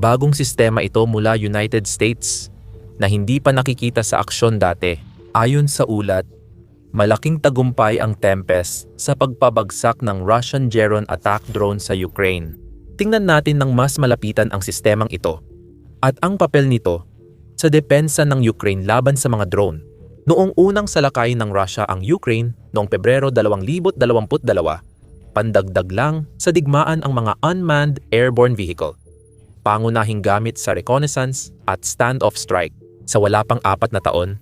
Bagong sistema ito mula United States na hindi pa nakikita sa aksyon dati. Ayon sa ulat, malaking tagumpay ang Tempest sa pagpabagsak ng Russian Geron attack drone sa Ukraine. Tingnan natin ng mas malapitan ang sistemang ito at ang papel nito sa depensa ng Ukraine laban sa mga drone. Noong unang salakayin ng Russia ang Ukraine noong Pebrero 2022, pandagdag lang sa digmaan ang mga unmanned airborne vehicle, pangunahing gamit sa reconnaissance at standoff strike. Sa wala pang 4 na taon,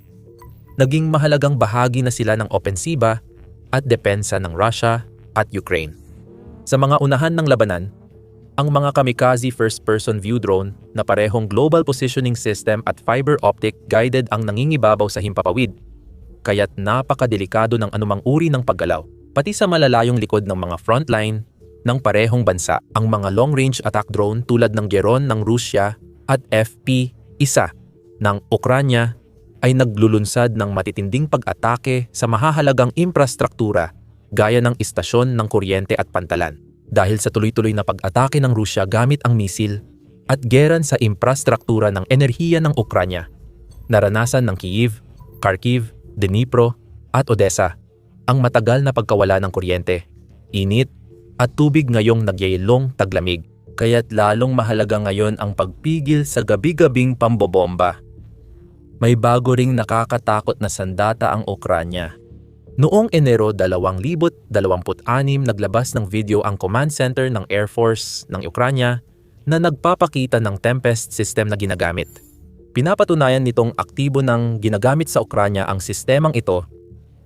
naging mahalagang bahagi na sila ng opensiba at depensa ng Russia at Ukraine. Sa mga unahan ng labanan, ang mga kamikaze first-person view drone na parehong global positioning system at fiber optic guided ang nangingibabaw sa himpapawid, kaya't napakadelikado ng anumang uri ng paggalaw. Pati sa malalayong likod ng mga frontline ng parehong bansa, ang mga long-range attack drone tulad ng Geron ng Rusya at FP-1 ng Ukranya ay naglulunsad ng matitinding pag-atake sa mahahalagang infrastruktura gaya ng istasyon ng kuryente at pantalan. Dahil sa tuloy-tuloy na pag-atake ng Rusya gamit ang misil at geran sa infrastruktura ng enerhiya ng Ukranya, naranasan ng Kyiv, Kharkiv, Dnipro at Odessa ang matagal na pagkawala ng kuryente, init at tubig ngayong nagyayelong taglamig. Kaya't lalong mahalaga ngayon ang pagpigil sa gabi-gabing pambobomba. May bago ring nakakatakot na sandata ang Ukranya. Noong Enero 2026, naglabas ng video ang Command Center ng Air Force ng Ukranya na nagpapakita ng Tempest system na ginagamit. Pinapatunayan nitong aktibo ng ginagamit sa Ukranya ang sistemang ito,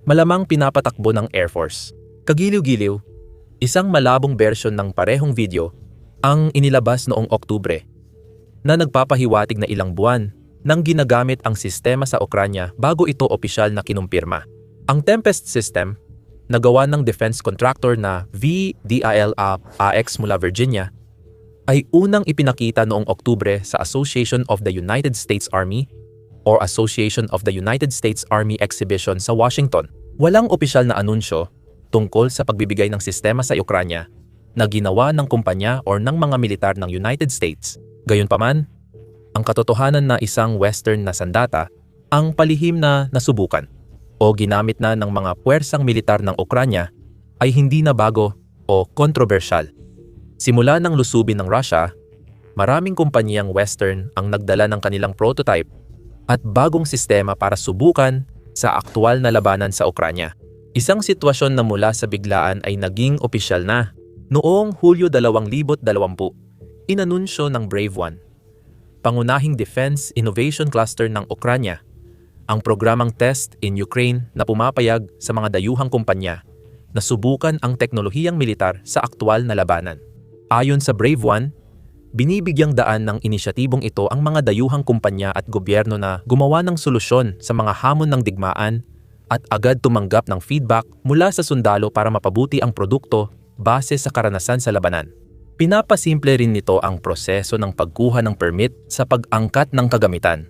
malamang pinapatakbo ng Air Force. Kagiliw-giliw, isang malabong version ng parehong video ang inilabas noong Oktubre na nagpapahiwatig na ilang buwan nang ginagamit ang sistema sa Ukranya bago ito opisyal na kinumpirma. Ang Tempest system, nagawa ng defense contractor na VDIL-AX mula Virginia, ay unang ipinakita noong Oktubre sa Association of the United States Army or Association of the United States Army Exhibition sa Washington. Walang opisyal na anunsyo tungkol sa pagbibigay ng sistema sa Ukranya na ginawa ng kumpanya o ng mga militar ng United States. Gayunpaman, ang katotohanan na isang Western na sandata ang palihim na nasubukan o ginamit na ng mga puwersang militar ng Ukranya ay hindi na bago o kontrobersyal. Simula ng lusubin ng Russia, maraming kumpanyang Western ang nagdala ng kanilang prototype at bagong sistema para subukan sa aktwal na labanan sa Ukranya. Isang sitwasyon na mula sa biglaan ay naging opisyal na. Noong Hulyo 2020, inanunsyo ng Brave One, pangunahing defense innovation cluster ng Ukranya, ang programang Test in Ukraine na pumapayag sa mga dayuhang kumpanya na subukan ang teknolohiyang militar sa aktwal na labanan. Ayon sa Brave One, binibigyang daan ng inisyatibong ito ang mga dayuhang kumpanya at gobyerno na gumawa ng solusyon sa mga hamon ng digmaan at agad tumanggap ng feedback mula sa sundalo para mapabuti ang produkto base sa karanasan sa labanan. Pinapasimple rin nito ang proseso ng pagkuha ng permit sa pag-angkat ng kagamitan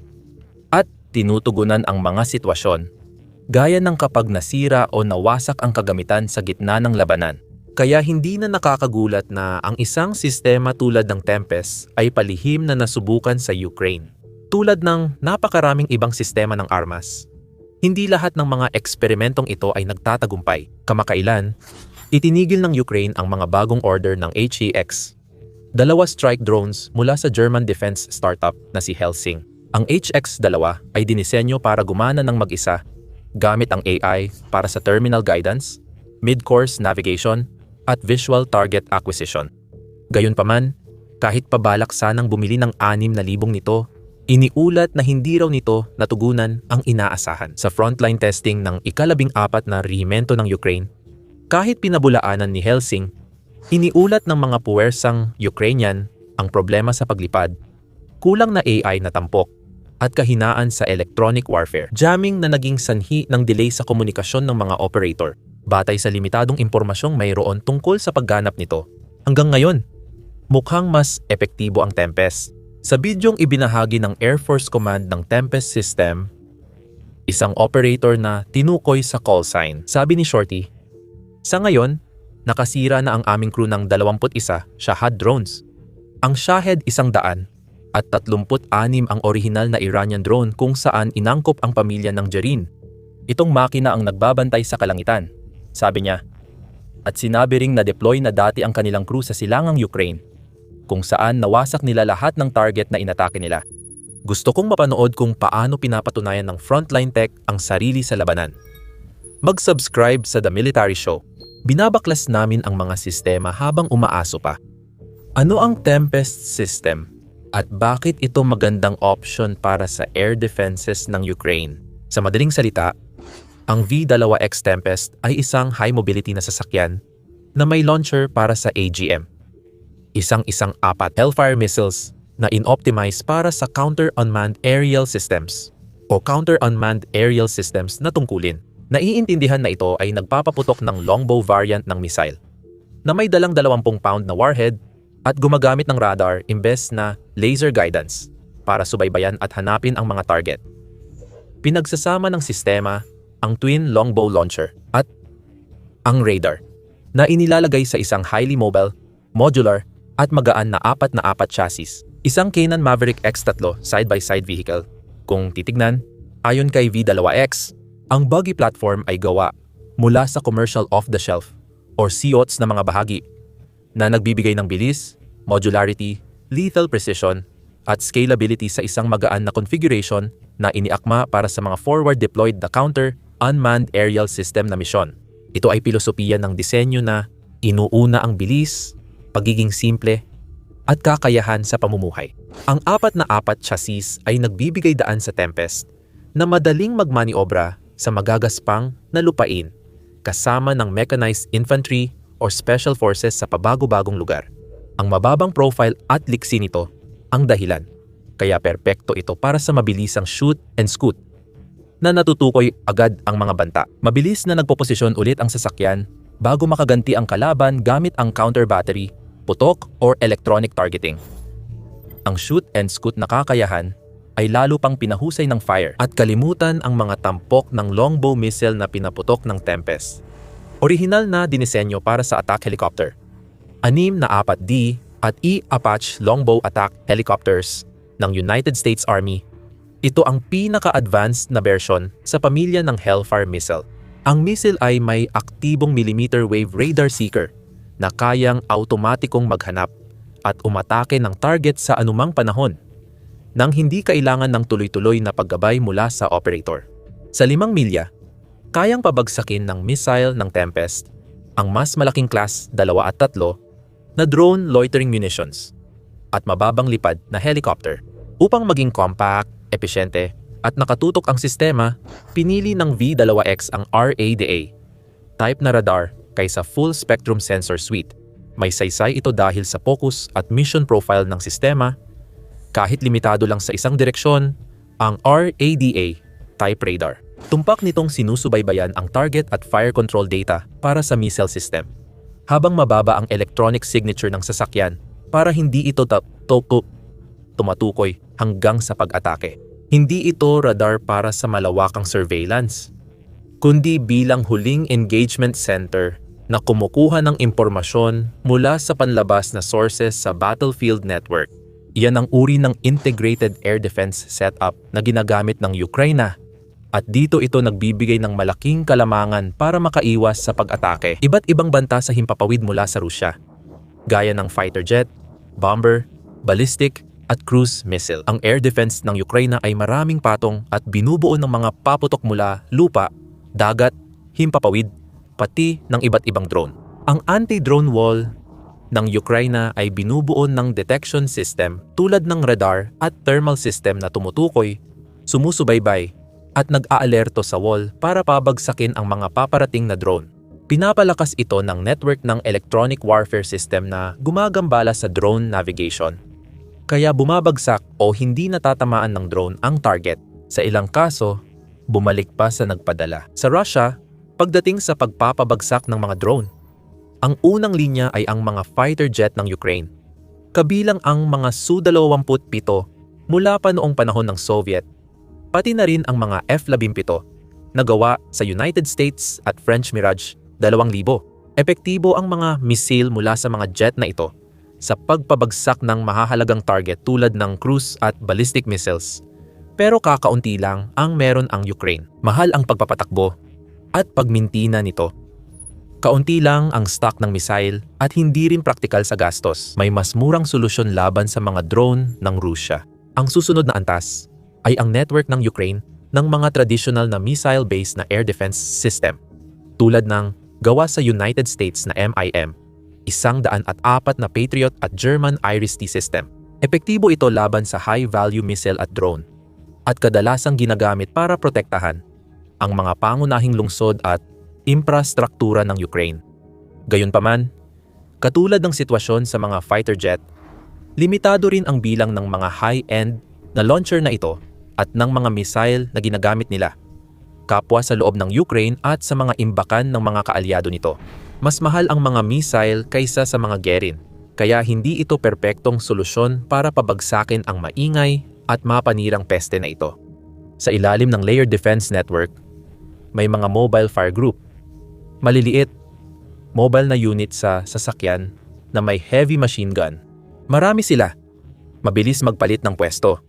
at tinutugunan ang mga sitwasyon, gaya ng kapag nasira o nawasak ang kagamitan sa gitna ng labanan. Kaya hindi na nakakagulat na ang isang sistema tulad ng Tempest ay palihim na nasubukan sa Ukraine. Tulad ng napakaraming ibang sistema ng armas, hindi lahat ng mga eksperimentong ito ay nagtatagumpay. Kamakailan, itinigil ng Ukraine ang mga bagong order ng HE-X, 2 strike drones mula sa German defense startup na si Helsing. Ang HX-2 ay dinisenyo para gumana ng mag-isa gamit ang AI para sa terminal guidance, mid-course navigation, at visual target acquisition. Gayunpaman, kahit pabalak sanang bumili ng 6,000 nito, iniulat na hindi raw nito natugunan ang inaasahan. Sa frontline testing ng ika-14 na rehimento ng Ukraine, kahit pinabulaanan ni Helsing, iniulat ng mga puwersang Ukrainian ang problema sa paglipad, kulang na AI na tampok, at kahinaan sa electronic warfare. Jamming na naging sanhi ng delay sa komunikasyon ng mga operator. Batay sa limitadong impormasyong mayroon tungkol sa pagganap nito, hanggang ngayon, mukhang mas epektibo ang Tempest. Sa bidyong ibinahagi ng Air Force Command ng Tempest System, isang operator na tinukoy sa call sign, sabi ni Shorty, "Sa ngayon, nakasira na ang aming crew ng 21 Shahed drones. Ang Shahed 100 At 36 ang orihinal na Iranian drone kung saan inangkop ang pamilya ng Jerin. Itong makina ang nagbabantay sa kalangitan, sabi niya. At sinabi ring na-deploy na dati ang kanilang crew sa silangang Ukraine, kung saan nawasak nila lahat ng target na inatake nila. Gusto kong mapanood kung paano pinapatunayan ng Frontline Tech ang sarili sa labanan. Mag-subscribe sa The Military Show. Binabaklas namin ang mga sistema habang umaaso pa. Ano ang Tempest System? At bakit ito magandang option para sa air defenses ng Ukraine? Sa madaling salita, ang V2X Tempest ay isang high mobility na sasakyan na may launcher para sa AGM. Isang-isang 4 Hellfire missiles na in-optimize para sa counter-unmanned aerial systems o counter-unmanned aerial systems na tungkulin. Naiintindihan na ito ay nagpapaputok ng longbow variant ng missile na may dalang 20-pound na warhead at gumagamit ng radar imbes na laser guidance para subaybayan at hanapin ang mga target. Pinagsasama ng sistema ang twin longbow launcher at ang radar na inilalagay sa isang highly mobile, modular at magaan na 4x4 chassis. Isang Canaan Maverick X3 side-by-side vehicle. Kung titignan, ayon kay V2X, ang buggy platform ay gawa mula sa commercial off-the-shelf or COTS na mga bahagi na nagbibigay ng bilis, modularity, lethal precision, at scalability sa isang magaan na configuration na iniakma para sa mga forward-deployed na counter-unmanned aerial system na misyon. Ito ay pilosopiya ng disenyo na inuuna ang bilis, pagiging simple, at kakayahan sa pamumuhay. Ang 4x4 chassis ay nagbibigay daan sa Tempest na madaling magmaniobra sa magagaspang na lupain kasama ng mechanized infantry or special forces sa pabago-bagong lugar. Ang mababang profile at liksi nito ang dahilan, kaya perpekto ito para sa mabilisang shoot and scoot na natutukoy agad ang mga banta. Mabilis na nagpoposisyon ulit ang sasakyan bago makaganti ang kalaban gamit ang counter battery, putok or electronic targeting. Ang shoot and scoot na kakayahan ay lalo pang pinahusay ng fire at kalimutan ang mga tampok ng longbow missile na pinaputok ng Tempest. Orihinal na dinisenyo para sa attack helicopter. 6 na 4D at E-Apache longbow attack helicopters ng United States Army. Ito ang pinaka-advanced na version sa pamilya ng Hellfire missile. Ang missile ay may aktibong millimeter wave radar seeker na kayang automatikong maghanap at umatake ng target sa anumang panahon nang hindi kailangan ng tuloy-tuloy na paggabay mula sa operator. Sa 5 milya, kayang pabagsakin ng missile ng Tempest ang mas malaking class 2 at 3 na drone loitering munitions at mababang lipad na helicopter. Upang maging compact, epesyente at nakatutok ang sistema, pinili ng V2X ang RADA type na radar kaysa full spectrum sensor suite. May saysay ito dahil sa focus at mission profile ng sistema. Kahit limitado lang sa isang direksyon, ang RADA type radar. Tumpak nitong sinusubaybayan ang target at fire control data para sa missile system, habang mababa ang electronic signature ng sasakyan para hindi ito tumatukoy hanggang sa pag-atake. Hindi ito radar para sa malawakang surveillance, kundi bilang huling engagement center na kumukuha ng impormasyon mula sa panlabas na sources sa battlefield network. Iyan ang uri ng integrated air defense setup na ginagamit ng Ukraine, at dito ito nagbibigay ng malaking kalamangan para makaiwas sa pag-atake. Iba't ibang banta sa himpapawid mula sa Rusya, gaya ng fighter jet, bomber, ballistic at cruise missile. Ang air defense ng Ukraine ay maraming patong at binubuo ng mga paputok mula lupa, dagat, himpapawid, pati ng iba't ibang drone. Ang anti-drone wall ng Ukraine ay binubuo ng detection system tulad ng radar at thermal system na tumutukoy, sumusubaybay, at nag-aalerto sa wall para pabagsakin ang mga paparating na drone. Pinapalakas ito ng network ng electronic warfare system na gumagambala sa drone navigation. Kaya bumabagsak o hindi natatamaan ng drone ang target. Sa ilang kaso, bumalik pa sa nagpadala. Sa Russia, pagdating sa pagpapabagsak ng mga drone, ang unang linya ay ang mga fighter jet ng Ukraine. Kabilang ang mga Su-27 mula pa noong panahon ng Soviet, pati na rin ang mga F-17 na gawa sa United States at French Mirage 2000. Epektibo ang mga missile mula sa mga jet na ito sa pagpabagsak ng mahahalagang target tulad ng cruise at ballistic missiles. Pero kakaunti lang ang meron ang Ukraine. Mahal ang pagpapatakbo at pagmintina nito. Kaunti lang ang stock ng missile at hindi rin praktikal sa gastos. May mas murang solusyon laban sa mga drone ng Rusya. Ang susunod na antas ay ang network ng Ukraine ng mga traditional na missile-based na air defense system tulad ng gawa sa United States na MIM, 104 na Patriot at German IRIS-T system. Epektibo ito laban sa high-value missile at drone at kadalasang ginagamit para protektahan ang mga pangunahing lungsod at infrastruktura ng Ukraine. Gayunpaman, katulad ng sitwasyon sa mga fighter jet, limitado rin ang bilang ng mga high-end na launcher na ito at ng mga missile na ginagamit nila, kapwa sa loob ng Ukraine at sa mga imbakan ng mga kaalyado nito. Mas mahal ang mga missile kaysa sa mga Gerin, kaya hindi ito perpektong solusyon para pabagsakin ang maingay at mapanirang peste na ito. Sa ilalim ng layered defense network, may mga mobile fire group, maliliit, mobile na unit sa sasakyan na may heavy machine gun. Marami sila, mabilis magpalit ng pwesto,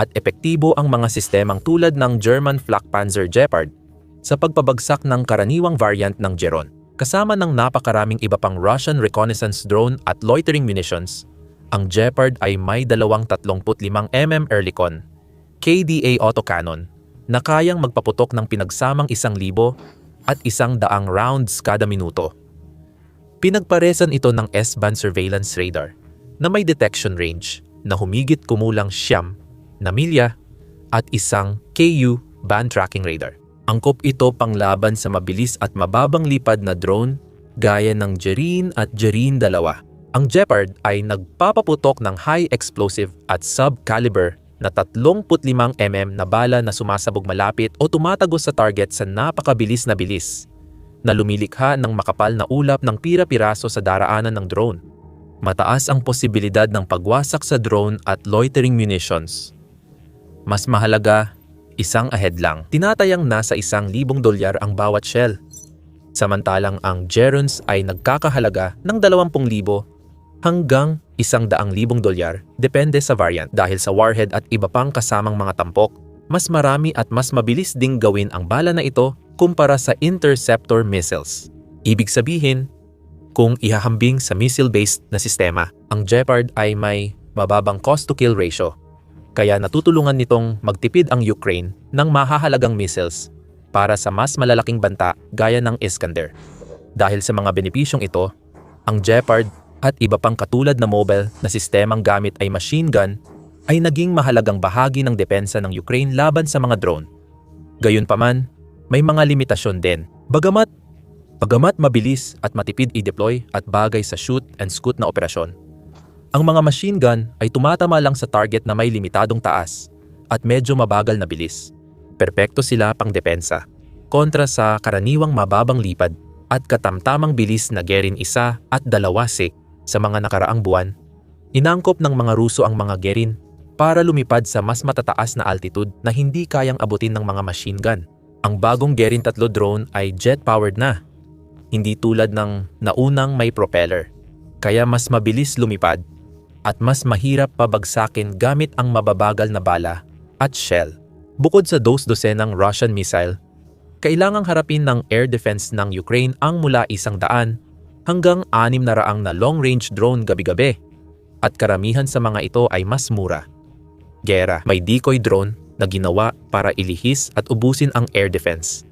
at epektibo ang mga sistemang tulad ng German Flakpanzer Gepard sa pagpabagsak ng karaniwang variant ng Geron. Kasama ng napakaraming iba pang Russian reconnaissance drone at loitering munitions, ang Gepard ay may 235mm Oerlikon KDA autocannon na kayang magpaputok ng pinagsamang 1,000 at 100 rounds kada minuto. Pinagparesan ito ng S-band surveillance radar na may detection range na humigit kumulang 9 na milya at 1 KU band tracking radar. Angkop ito panglaban sa mabilis at mababang lipad na drone gaya ng Gerin at Gerin 2. Ang Gepard ay nagpapaputok ng high explosive at sub-caliber na 35mm na bala na sumasabog malapit o tumatagos sa target sa napakabilis na bilis, na lumilikha ng makapal na ulap ng pira-piraso sa daraanan ng drone. Mataas ang posibilidad ng pagwasak sa drone at loitering munitions. Mas mahalaga, isang ahead lang. Tinatayang nasa $1,000 ang bawat shell. Samantalang ang Gerons ay nagkakahalaga ng 20,000 hanggang $100,000 depende sa variant. Dahil sa warhead at iba pang kasamang mga tampok, mas marami at mas mabilis ding gawin ang bala na ito kumpara sa interceptor missiles. Ibig sabihin, kung ihahambing sa missile-based na sistema, ang Gepard ay may mababang cost-to-kill ratio. Kaya natutulungan nitong magtipid ang Ukraine ng mahahalagang missiles para sa mas malalaking banta gaya ng Iskander. Dahil sa mga benepisyong ito, ang Gepard at iba pang katulad na mobile na sistemang gamit ay machine gun ay naging mahalagang bahagi ng depensa ng Ukraine laban sa mga drone. Gayunpaman, may mga limitasyon din. Bagamat mabilis at matipid i-deploy at bagay sa shoot and scoot na operasyon, ang mga machine gun ay tumatama lang sa target na may limitadong taas at medyo mabagal na bilis. Perpekto sila pang depensa, kontra sa karaniwang mababang lipad at katamtamang bilis na Gerin 1 at 2 SIC. Sa mga nakaraang buwan, inangkop ng mga Ruso ang mga Gerin para lumipad sa mas matataas na altitude na hindi kayang abutin ng mga machine gun. Ang bagong Gerin 3 drone ay jet-powered na, hindi tulad ng naunang may propeller, kaya mas mabilis lumipad at mas mahirap pabagsakin gamit ang mababagal na bala at shell. Bukod sa dos-dosenang Russian missile, kailangang harapin ng air defense ng Ukraine ang mula 100 hanggang 600 na long-range drone gabi-gabi, at karamihan sa mga ito ay mas mura. Gera, may decoy drone na ginawa para ilihis at ubusin ang air defense,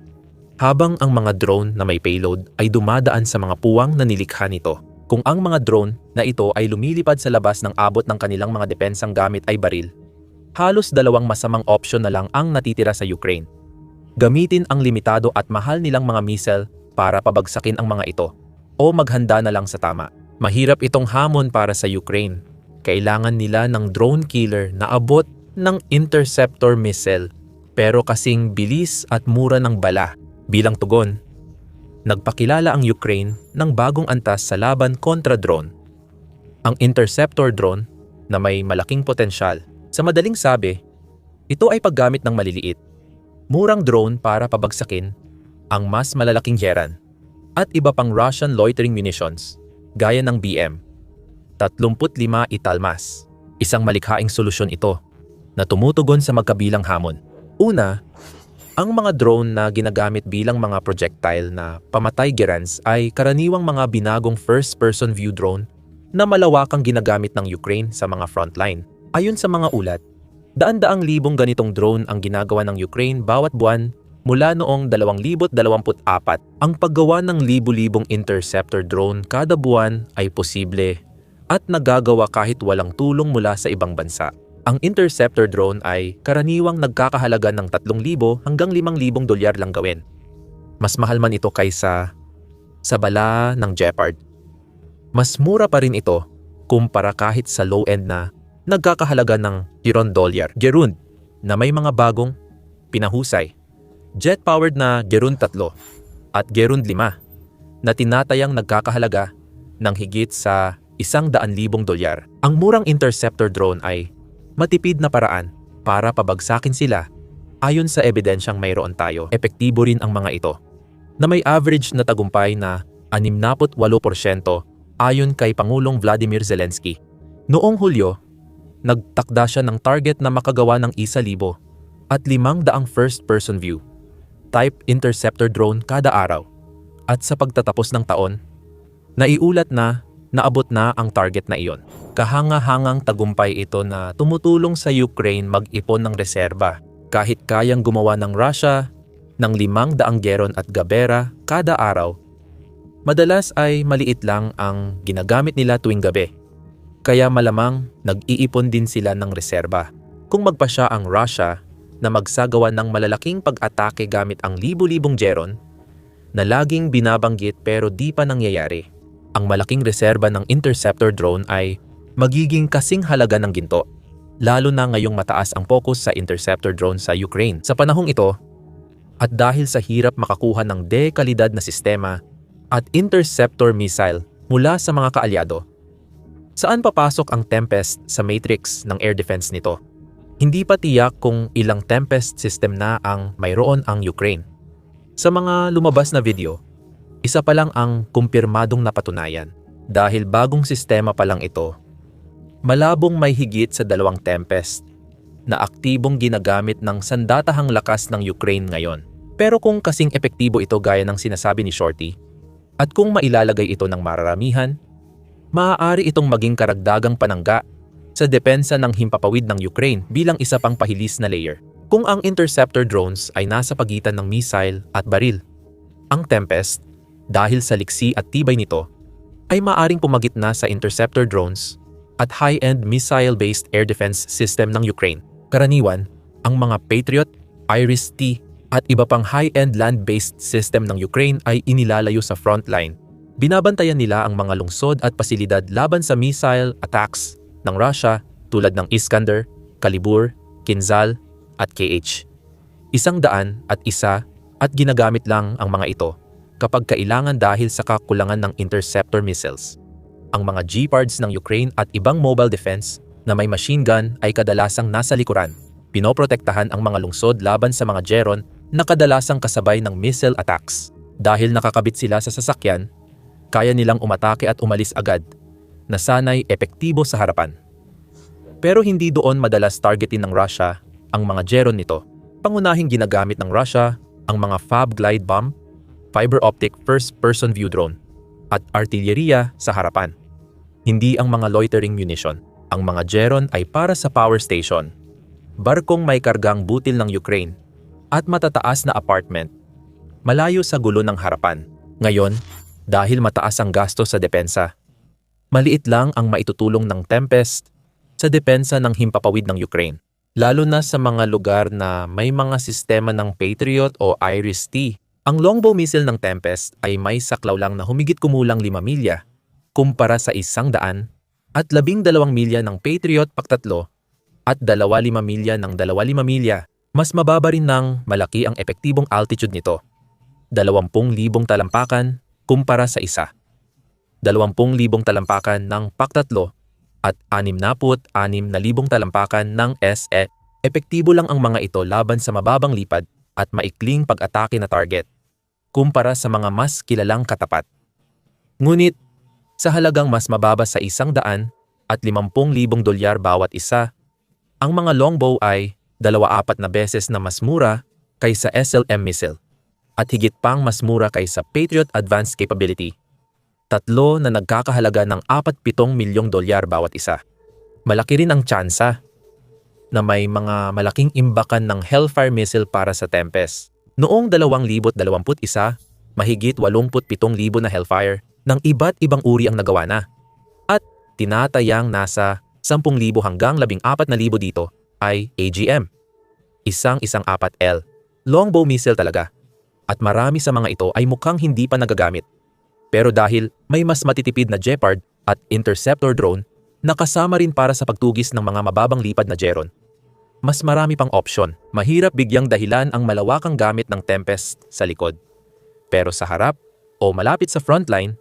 habang ang mga drone na may payload ay dumadaan sa mga puwang na nilikha nito. Kung ang mga drone na ito ay lumilipad sa labas ng abot ng kanilang mga depensang gamit ay baril, halos 2 masamang opsyon na lang ang natitira sa Ukraine. Gamitin ang limitado at mahal nilang mga missile para pabagsakin ang mga ito, o maghanda na lang sa tama. Mahirap itong hamon para sa Ukraine. Kailangan nila ng drone killer na abot ng interceptor missile, pero kasing bilis at mura ng bala. Bilang tugon, nagpakilala ang Ukraine ng bagong antas sa laban kontra drone. Ang interceptor drone na may malaking potensyal. Sa madaling sabi, ito ay paggamit ng maliliit, murang drone para pabagsakin ang mas malalaking Geran at iba pang Russian loitering munitions gaya ng BM, 35 Italmas. Isang malikhaing solusyon ito na tumutugon sa magkabilang hamon. Una, ang mga drone na ginagamit bilang mga projectile na pamatay gerans ay karaniwang mga binagong first-person view drone na malawakang ginagamit ng Ukraine sa mga frontline. Ayon sa mga ulat, daan-daang libong ganitong drone ang ginagawa ng Ukraine bawat buwan mula noong 2024. Ang paggawa ng libu-libong interceptor drone kada buwan ay posible at nagagawa kahit walang tulong mula sa ibang bansa. Ang interceptor drone ay karaniwang nagkakahalaga ng 3,000 hanggang 5,000 dolyar lang gawin. Mas mahal man ito kaysa sa bala ng Gepard. Mas mura pa rin ito kumpara kahit sa low-end na nagkakahalaga ng $1 Gerund na may mga bagong pinahusay. Jet-powered na Gerund 3 at Gerund 5 na tinatayang nagkakahalaga ng higit sa $100,000. Ang murang interceptor drone ay matipid na paraan para pabagsakin sila. Ayon sa ebidensyang mayroon tayo, epektibo rin ang mga ito na may average na tagumpay na 68% ayon kay Pangulong Vladimir Zelensky. Noong Hulyo, nagtakda siya ng target na makagawa ng 1,000 at 500 first-person view type interceptor drone kada araw. At sa pagtatapos ng taon, naiulat na naabot na ang target na iyon. Kahanga-hangang tagumpay ito na tumutulong sa Ukraine mag-ipon ng reserba kahit kayang gumawa ng Russia ng 500 Geron at Gabera kada araw. Madalas ay maliit lang ang ginagamit nila tuwing gabi. Kaya malamang nag-iipon din sila ng reserba. Kung magpasya ang Russia na magsagawa ng malalaking pag-atake gamit ang libu-libong Geron na laging binabanggit pero di pa nangyayari, ang malaking reserba ng interceptor drone ay magiging kasing halaga ng ginto, lalo na ngayong mataas ang focus sa interceptor drone sa Ukraine. Sa panahong ito, at dahil sa hirap makakuha ng dekalidad na sistema at interceptor missile mula sa mga kaalyado, saan papasok ang Tempest sa matrix ng air defense nito? Hindi pa tiyak kung ilang Tempest system na ang mayroon ang Ukraine. Sa mga lumabas na video, isa pa lang ang kumpirmadong napatunayan. Dahil bagong sistema pa lang ito, malabong may higit sa 2 Tempest na aktibong ginagamit ng sandatahang lakas ng Ukraine ngayon. Pero kung kasing epektibo ito gaya ng sinasabi ni Shorty, at kung mailalagay ito ng mararamihan, maaari itong maging karagdagang panangga sa depensa ng himpapawid ng Ukraine bilang isa pang pahilis na layer. Kung ang interceptor drones ay nasa pagitan ng missile at baril, ang Tempest, dahil sa liksi at tibay nito, ay maaring pumagitna sa interceptor drones at high-end missile-based air defense system ng Ukraine. Karaniwan, ang mga Patriot, Iris-T at iba pang high-end land-based system ng Ukraine ay inilalayo sa frontline. Binabantayan nila ang mga lungsod at pasilidad laban sa missile attacks ng Russia tulad ng Iskander, Kalibur, Kinzhal at KH. 101 at ginagamit lang ang mga ito kapag kailangan dahil sa kakulangan ng interceptor missiles. Ang mga Gepards ng Ukraine at ibang mobile defense na may machine gun ay kadalasang nasa likuran. Pinoprotektahan ang mga lungsod laban sa mga Geron na kadalasang kasabay ng missile attacks. Dahil nakakabit sila sa sasakyan, kaya nilang umatake at umalis agad, na sanay epektibo sa harapan. Pero hindi doon madalas targetin ng Russia ang mga Geron nito. Pangunahing ginagamit ng Russia ang mga FAB glide bomb, fiber optic first-person view drone, at artilleriya sa harapan. Hindi ang mga loitering munition. Ang mga Geron ay para sa power station, barkong may kargang butil ng Ukraine, at matataas na apartment, malayo sa gulo ng harapan. Ngayon, dahil mataas ang gasto sa depensa, maliit lang ang maitutulong ng Tempest sa depensa ng himpapawid ng Ukraine, lalo na sa mga lugar na may mga sistema ng Patriot o Iris-T. Ang longbow missile ng Tempest ay may saklaw lang na humigit kumulang 5 milya kumpara sa 100 at 12 milya ng Patriot PAC-3 at 25 milya ng 25 milya. Mas mababa rin ng malaki ang epektibong altitude nito, 20,000 talampakan kumpara sa 20,000 talampakan ng PAC-3 at 66,000 talampakan ng SE. Epektibo lang ang mga ito laban sa mababang lipad at maikling pag-atake na target, kumpara sa mga mas kilalang katapat. Ngunit, sa halagang mas mababa sa $150,000 bawat isa. Ang mga longbow ay 2-4 na beses na mas mura kaysa SLM missile at higit pang mas mura kaysa Patriot Advanced Capability. 3 na nagkakahalaga ng $47 milyong bawat isa. Malaki rin ang tsansa na may mga malaking imbakan ng Hellfire missile para sa Tempest. Noong 2021, mahigit 87,000 na Hellfire ng iba't ibang uri ang nagawa na. At tinatayang nasa 10,000 hanggang 14,000 dito ay AGM. Isang 4L. Longbow missile talaga. At marami sa mga ito ay mukhang hindi pa nagagamit. Pero dahil may mas matitipid na Gepard at Interceptor drone na kasama rin para sa pagtugis ng mga mababang lipad na Geron, mas marami pang opsyon. Mahirap bigyang dahilan ang malawakang gamit ng Tempest sa likod. Pero sa harap o malapit sa frontline,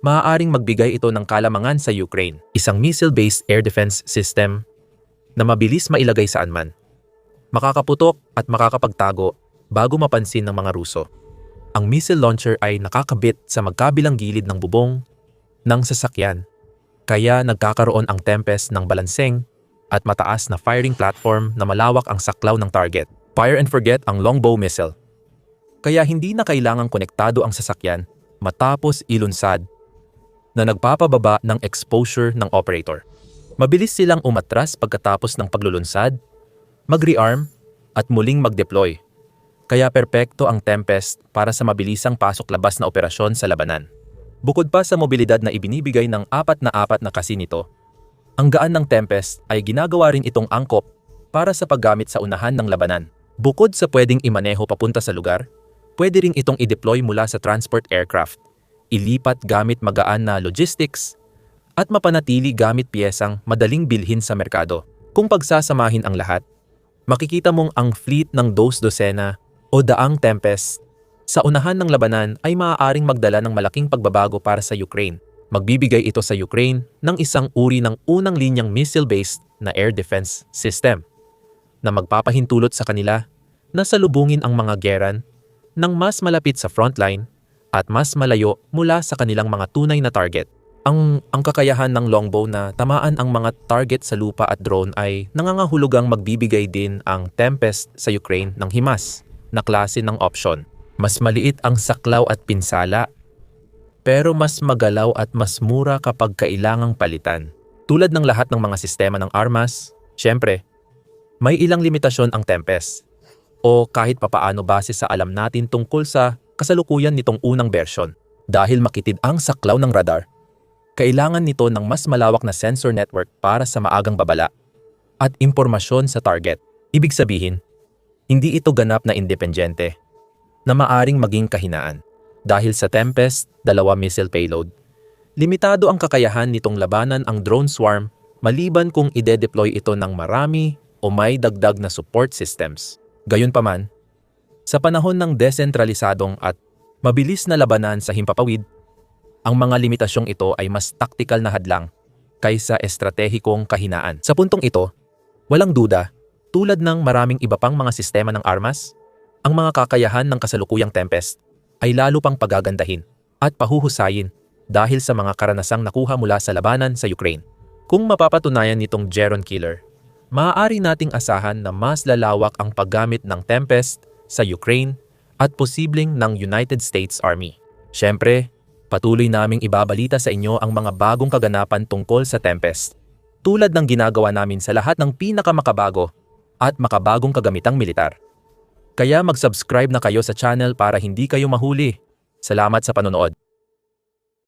maaaring magbigay ito ng kalamangan sa Ukraine. Isang missile-based air defense system na mabilis mailagay saan man. Makakaputok at makakapagtago bago mapansin ng mga Ruso. Ang missile launcher ay nakakabit sa magkabilang gilid ng bubong ng sasakyan. Kaya nagkakaroon ang Tempest ng balanseng at mataas na firing platform na malawak ang saklaw ng target. Fire and forget ang longbow missile. Kaya hindi na kailangang konektado ang sasakyan matapos ilunsad na nagpapababa ng exposure ng operator. Mabilis silang umatras pagkatapos ng paglulunsad, mag-rearm at muling mag-deploy. Kaya perpekto ang Tempest para sa mabilisang pasok-labas na operasyon sa labanan. Bukod pa sa mobilidad na ibinibigay ng 4 na kasi nito, ang gaan ng Tempest ay ginagawa rin itong angkop para sa paggamit sa unahan ng labanan. Bukod sa pwedeng imaneho papunta sa lugar, pwede ring itong i-deploy mula sa transport aircraft, ilipat gamit magaan na logistics, at mapanatili gamit piyesang madaling bilhin sa merkado. Kung pagsasamahin ang lahat, makikita mong ang fleet ng 2 o daang Tempest sa unahan ng labanan ay maaaring magdala ng malaking pagbabago para sa Ukraine. Magbibigay ito sa Ukraine ng isang uri ng unang linyang missile-based na air defense system na magpapahintulot sa kanila na salubungin ang mga Geran ng mas malapit sa frontline at mas malayo mula sa kanilang mga tunay na target. Ang kakayahan ng longbow na tamaan ang mga target sa lupa at drone ay nangangahulugang magbibigay din ang Tempest sa Ukraine ng himas na klase ng option. Mas maliit ang saklaw at pinsala, pero mas magalaw at mas mura kapag kailangang palitan. Tulad ng lahat ng mga sistema ng armas, syempre, may ilang limitasyon ang Tempest. O kahit papaano base sa alam natin tungkol sa kasalukuyan nitong unang version. Dahil makitid ang saklaw ng radar, kailangan nito ng mas malawak na sensor network para sa maagang babala at impormasyon sa target. Ibig sabihin, hindi ito ganap na independyente na maaring maging kahinaan. Dahil sa Tempest 2 missile payload, limitado ang kakayahan nitong labanan ang drone swarm maliban kung ide-deploy ito ng marami o may dagdag na support systems. Gayunpaman, sa panahon ng desentralisadong at mabilis na labanan sa himpapawid, ang mga limitasyong ito ay mas taktikal na hadlang kaysa estratehikong kahinaan. Sa puntong ito, walang duda, tulad ng maraming iba pang mga sistema ng armas, ang mga kakayahan ng kasalukuyang Tempest ay lalo pang pagagandahin at pahuhusayin dahil sa mga karanasang nakuha mula sa labanan sa Ukraine. Kung mapapatunayan nitong Geron Killer, maaari nating asahan na mas lalawak ang paggamit ng Tempest sa Ukraine at posibleng ng United States Army. Siyempre, patuloy naming ibabalita sa inyo ang mga bagong kaganapan tungkol sa Tempest, tulad ng ginagawa namin sa lahat ng pinakamakabago at makabagong kagamitang militar. Kaya mag-subscribe na kayo sa channel para hindi kayo mahuli. Salamat sa panonood.